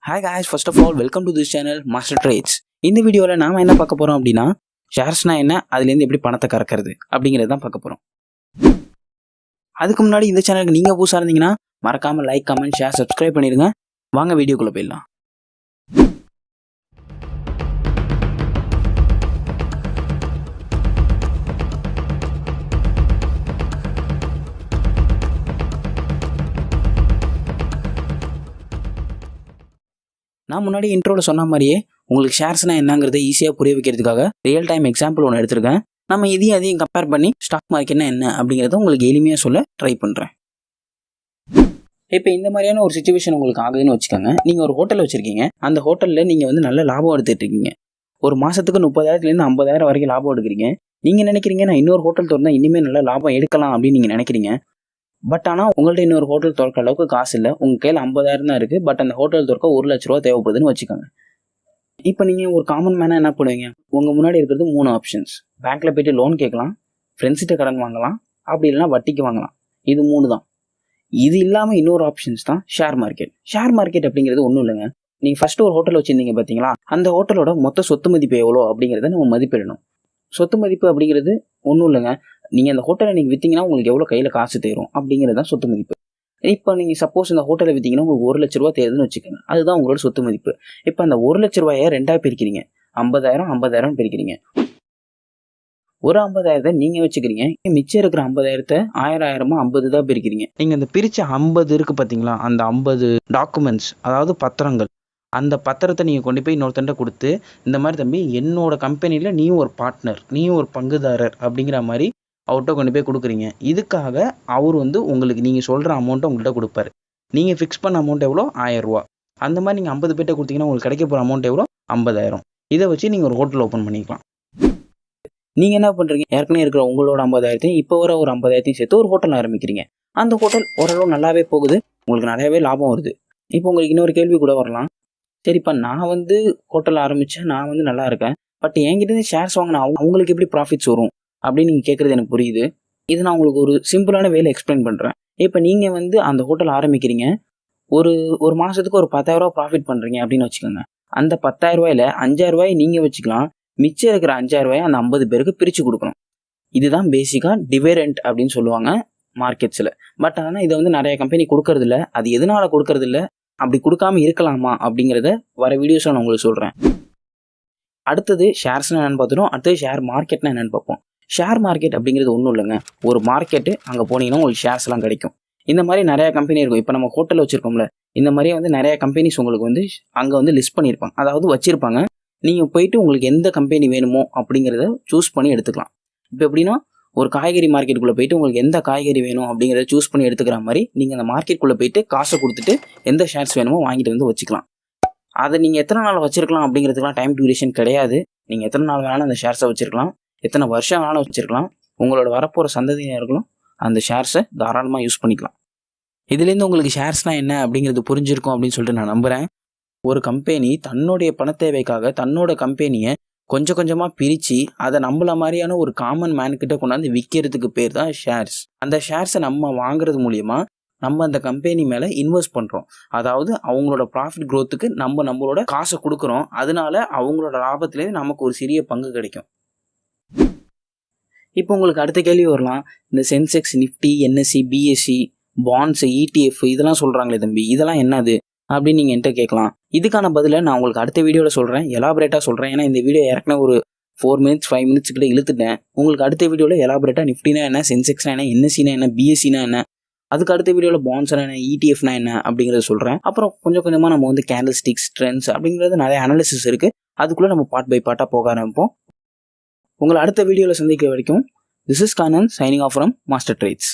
Hi guys, first of all, welcome to this channel Master Trades. இந்த வீடியோவில் நாம என்ன பார்க்க போறோம் அப்படின்னா ஷேர்ஸ்னா என்ன, அதுலேருந்து எப்படி பணத்தை கறக்கிறது அப்படிங்கிறது தான் பார்க்க போறோம். அதுக்கு முன்னாடி இந்த சேனலுக்கு நீங்க புதுசாக இருந்தீங்கன்னா மறக்காம லைக், கமெண்ட், ஷேர், சப்ஸ்கிரைப் பண்ணிடுங்க. வாங்க வீடியோக்குள்ள போயிடலாம். நான் முன்னாடி இன்ட்ரோவில் சொன்ன மாதிரியே உங்களுக்கு ஷேர்ஸ்னால் என்னங்கிறத ஈஸியாக புரிய வைக்கிறதுக்காக ரியல் டைம் எக்ஸாம்பிள் ஒன்று எடுத்திருக்கேன். நம்ம அதையும் கம்பேர் பண்ணி ஸ்டாக் மார்க்கெட்னா என்ன அப்படிங்கிறத உங்களுக்கு எளிமையாக சொல்ல ட்ரை பண்ணுறேன். இப்போ இந்த மாதிரியான ஒரு சுச்சுவேஷன் உங்களுக்கு ஆகுதுன்னு வச்சுக்கோங்க. நீங்கள் ஒரு ஹோட்டல் வச்சுருக்கீங்க. அந்த ஹோட்டலில் நீங்கள் நல்ல லாபம் எடுத்துகிட்டு இருக்கீங்க. ஒரு மாதத்துக்கு 30,000 50,000 வரைக்கும் லாபம் எடுக்கிறீங்க. நீங்கள் நினைக்கிறீங்க நான் இன்னொரு ஹோட்டல் திறந்தால் இனிமேல் நல்ல லாபம் எடுக்கலாம் அப்படின்னு நீங்கள் நினைக்கிறீங்க. பட் ஆனால் உங்கள்கிட்ட இன்னொரு ஹோட்டல் திறக்கிற அளவுக்கு காசு இல்லை. உங்கள் கையில் 50,000 தான் இருக்குது. பட் அந்த ஹோட்டல் திறக்க 1,00,000 ரூபா தேவைப்படுதுன்னு வச்சுக்கோங்க. இப்போ நீங்கள் ஒரு காமன் மேனாக என்ன பண்ணுவீங்க? உங்கள் முன்னாடி இருக்கிறது 3 ஆப்ஷன்ஸ். பேங்க்கில் போய்ட்டு லோன் கேட்கலாம், ஃப்ரெண்ட்ஸ்கிட்ட கடன் வாங்கலாம், அப்படி இல்லைனா வட்டிக்கு வாங்கலாம். இது 3 தான். இது இல்லாமல் இன்னொரு ஆப்ஷன்ஸ் தான் ஷேர் மார்க்கெட். ஷேர் மார்க்கெட் அப்படிங்கிறது ஒன்றும் இல்லைங்க. நீங்கள் ஃபஸ்ட்டு ஒரு ஹோட்டல் வச்சுருந்தீங்க பார்த்தீங்களா, அந்த ஹோட்டலோட மொத்த சொத்து மதிப்பு எவ்வளோ அப்படிங்கிறத நம்ம மதிப்பிடணும். சொத்து மதிப்பு அப்படிங்கிறது ஒன்றும் இல்லைங்க. நீங்கள் அந்த ஹோட்டலை நீங்கள் விற்றீங்கன்னா உங்களுக்கு எவ்வளோ கையில் காசு தேரும் அப்படிங்கிறது தான் சொத்து மதிப்பு. இப்போ நீங்கள் சப்போஸ் இந்த ஹோட்டலை விற்றீங்கன்னா உங்களுக்கு 1,00,000 ரூபா தேருதுன்னு வச்சுக்கோங்க. அதுதான் உங்களோட சொத்து மதிப்பு. இப்போ அந்த 1,00,000 ரூபாயை 2ஆக பிரிக்கிறீங்க. 50,000 பிரிக்கிறீங்க. ஒரு 50,000 நீங்கள் வச்சுக்கிறீங்க. மிச்சம் இருக்கிற 50,000 1000 50 தான் பிரிக்கிறீங்க. நீங்கள் அந்த பிரித்த 50 இருக்குது பார்த்தீங்களா, அந்த 50 டாக்குமெண்ட்ஸ், அதாவது பத்திரங்கள், அந்த பத்திரத்தை நீங்கள் கொண்டு போய் இன்னொருத்தண்ட கொடுத்து, இந்த மாதிரி தம்பி என்னோட கம்பெனியில் நீயும் ஒரு பார்ட்னர், நீயும் ஒரு பங்குதாரர் அப்படிங்கிற மாதிரி அவர்கிட்ட கொண்டு போய் கொடுக்குறீங்க. இதுக்காக அவர் உங்களுக்கு நீங்கள் சொல்கிற அமௌண்ட்டை உங்கள்கிட்ட கொடுப்பாரு. நீங்கள் ஃபிக்ஸ் பண்ண அமௌண்ட் எவ்வளோ? 1000 ரூபா. அந்த மாதிரி நீங்கள் 50 பேர்ட்ட கொடுத்தீங்கன்னா உங்களுக்கு கிடைக்க போகிற அமௌண்ட் எவ்வளோ? 50,000. இதை வச்சு நீங்கள் ஒரு ஹோட்டல் ஓப்பன் பண்ணிக்கலாம். நீங்கள் என்ன பண்ணுறீங்க? ஏற்கனவே இருக்கிற உங்களோட 50,000 இப்போ வர ஒரு 50,000 சேர்த்து ஒரு ஹோட்டல் ஆரம்பிக்கிறீங்க. அந்த ஹோட்டல் ஓரளவு நல்லாவே போகுது, உங்களுக்கு நிறையாவே லாபம் வருது. இப்போ உங்களுக்கு இன்னொரு கேள்வி கூட வரலாம். சரிப்பா, நான் ஹோட்டல் ஆரம்பித்தேன், நான் நல்லா இருக்கேன், பட் என்கிட்ட ஷேர்ஸ் வாங்கினா அவங்களுக்கு எப்படி ப்ராஃபிட்ஸ் வரும் அப்படின்னு நீங்கள் கேட்குறது எனக்கு புரியுது. இது நான் உங்களுக்கு ஒரு சிம்பிளான வேலை எக்ஸ்பிளைன் பண்ணுறேன். இப்போ நீங்கள் அந்த ஹோட்டல் ஆரம்பிக்கிறீங்க, ஒரு மாதத்துக்கு ஒரு 10,000 ரூபா ப்ராஃபிட் பண்ணுறீங்க அப்படின்னு வச்சுக்கோங்க. அந்த 10,000 ரூபாயில் 5,000 ரூபாய் நீங்கள் வச்சுக்கலாம், மிச்சம் இருக்கிற 5,000 ரூபாயை அந்த 50 பேருக்கு பிரித்து கொடுக்கணும். இதுதான் பேசிக்காக டிவிடெண்ட் அப்படின்னு சொல்லுவாங்க மார்க்கெட்ஸில். பட் ஆனால் இதை நிறைய கம்பெனி கொடுக்கறதில்ல. அது எதனால் கொடுக்கறதில்ல, அப்படி கொடுக்காம இருக்கலாமா அப்படிங்கிறத வர வீடியோஸில் நான் உங்களுக்கு சொல்கிறேன். அடுத்தது ஷேர்ஸ்னால் என்னென்னு பார்த்துட்டோம். அடுத்தது ஷேர் மார்க்கெட்னா என்னென்னு பார்ப்போம். ஷேர் மார்க்கெட் அப்படிங்கிறது ஒன்றும் இல்லைங்க. ஒரு மார்க்கெட்டு, அங்கே போனீங்கன்னா உங்களுக்கு ஷேர்ஸ்லாம் கிடைக்கும். இந்த மாதிரி நிறையா கம்பெனி இருக்கும். இப்போ நம்ம ஹோட்டல் வச்சுருக்கோம்ல, இந்த மாதிரியே நிறையா கம்பெனிஸ் உங்களுக்கு அங்கே லிஸ்ட் பண்ணியிருப்பாங்க, அதாவது வச்சுருப்பாங்க. நீங்கள் போயிட்டு உங்களுக்கு எந்த கம்பெனி வேணுமோ அப்படிங்கிறத சூஸ் பண்ணி எடுத்துக்கலாம். இப்போ எப்படின்னா, ஒரு காய்கறி மார்க்கெட்டுக்குள்ளே போயிட்டு உங்களுக்கு எந்த காய்கறி வேணும் அப்படிங்கிறத சூஸ் பண்ணி எடுத்துக்கிற மாதிரி நீங்கள் அந்த மார்க்கெட்டுக்குள்ளே போயிட்டு காசை கொடுத்துட்டு எந்த ஷேர்ஸ் வேணுமோ வாங்கிட்டு வச்சுக்கலாம். அதை நீங்கள் எத்தனை நாள் வச்சுருக்கலாம் அப்படிங்கிறதுக்குலாம் டைம் டியூரேஷன் கிடையாது. நீங்கள் எத்தனை நாள் வேணாலும் அந்த ஷேர்ஸை வச்சுருக்கலாம், எத்தனை வருஷம் வேணாலும் வச்சுருக்கலாம். உங்களோட வரப்போகிற சந்ததியினர்களும் அந்த ஷேர்ஸை தாராளமாக யூஸ் பண்ணிக்கலாம். இதுலேருந்து உங்களுக்கு ஷேர்ஸ்னால் என்ன அப்படிங்கிறது புரிஞ்சிருக்கும் அப்படின்னு சொல்லிட்டு நான் நம்புகிறேன். ஒரு கம்பெனி தன்னுடைய பணத்தேவைக்காக தன்னோட கம்பெனியை கொஞ்சம் கொஞ்சமாக பிரித்து அதை நம்மள மாதிரியான ஒரு காமன் மேன்கிட்ட கொண்டாந்து விற்கிறதுக்கு பேர் தான் ஷேர்ஸ். அந்த ஷேர்ஸை நம்ம வாங்குறது மூலிமா நம்ம அந்த கம்பெனி மேலே இன்வெஸ்ட் பண்ணுறோம். அதாவது அவங்களோட ப்ராஃபிட் க்ரோத்துக்கு நம்மளோட காசை கொடுக்குறோம். அதனால அவங்களோட லாபத்துலேருந்து நமக்கு ஒரு சிறிய பங்கு கிடைக்கும். இப்போ உங்களுக்கு அடுத்த கேள்வி வரலாம், இந்த Sensex, Nifty, NSE, BSE, bonds, ETF இதெல்லாம் சொல்கிறாங்களே தம்பி, இதெல்லாம் என்னது அப்படின்னு நீங்கள் என்கிட்ட கேட்கலாம். இதுக்கான பதிலை நான் உங்களுக்கு அடுத்த வீடியோவில் சொல்கிறேன், எலாபரேட்டாக சொல்கிறேன். ஏன்னா இந்த வீடியோ ஏற்கனவே ஒரு 4 minutes 5 minutes கிட்ட இழுத்துட்டேன். உங்களுக்கு அடுத்த வீடியோவில் எலாபரேட்டாக நிஃப்டினா என்ன, சென்செக்ஸ்னா என்ன, என்எஸ்சினா என்ன, பிஎஸ்சினா என்ன, அதுக்கு அடுத்த வீடியோவில் பாண்ட்ஸ்னா என்ன, ETF என்ன அப்படிங்கிறத சொல்கிறேன். அப்புறம் கொஞ்சம் கொஞ்சமாக நம்ம கேண்டில் ஸ்டிக்ஸ், ட்ரெண்ட்ஸ் அப்படிங்கிறது நிறைய அனாலிசிஸ் இருக்குது. அதுக்குள்ளே நம்ம பார்ட் பை பார்ட்டாக போக ஆரம்பிப்போம். உங்களை அடுத்த வீடியோவில் சந்திக்கிற வரைக்கும், this is Kannan signing off from master trades.